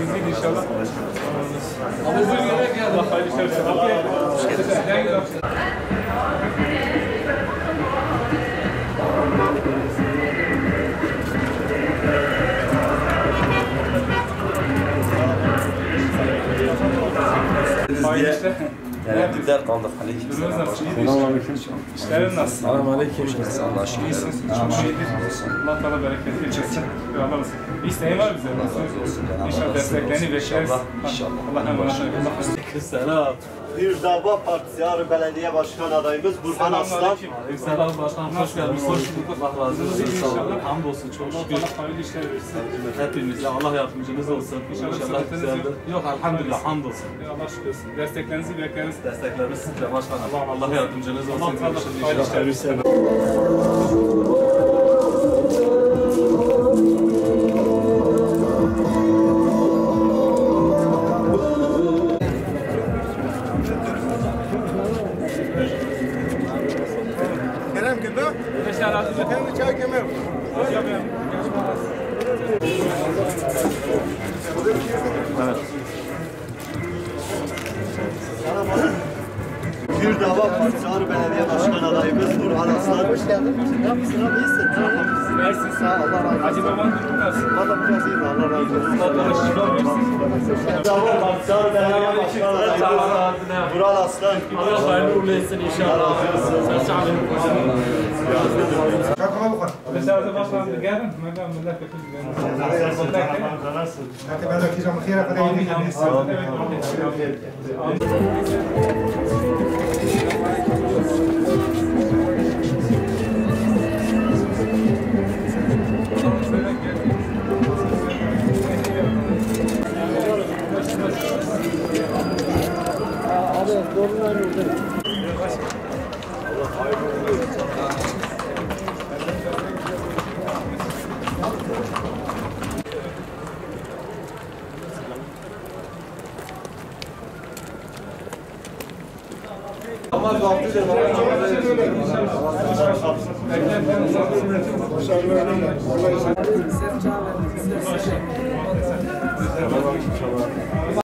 Bizdeyiz inşallah. Ama bu yere geldi. Allah hayırlı işler versin. Hayırlı işler. Tereddütler kaldık. Selamünaleyküm. İşlerin nasıl? Selamünaleyküm. Allah'a şükür. İyisiniz. Çok iyidir. Allah Teala bereket versin. Allah olsun. Bir isteğin var bize. Allah razı olsun. İnşallah desteklerini bekleriz. İnşallah. Allah emanet olun. Selam. Bir Dava Partisi Ağrı Belediye Başkan adayımız Burhan Aslan. Selam başkanım, hoş geldiniz. Hoş bulduk. Allah razı olsun. Sağ olun. Hamdolsun çok şükür. Allah hayırlı işler versin. Hepimize Allah yardımcımız olsun. İnşallah güzeldir. Yok elhamdülillah hamdolsun. Allah şükür olsun. Desteklerinizi bekleriz. Desteklerimiz sizle başkanım. Allah yardımcınız olsun. Allah hayırlı işler versin. كلام كده؟ مش على كان شاي كمان. Bir Dava Partisi Ağrı Belediye Başkan adayımız Burhan Aslan. Hoş geldin. Nasılsın abi? İyisin. Versin. Sağ ol. Allah razı olsun. Hacı baban durumu nasıl? Valla biraz iyi. Allah razı olsun. Allah şifa versin. Dava Partisi Ağrı Belediye Başkan adayımız Burhan Aslan. Allah hayırlı uğurlu etsin inşallah. شكرا بخير. بس هذا بشر قادم ما دام الله كفيل. كاتب هذا كيجا من خيرك هذا يديك Ama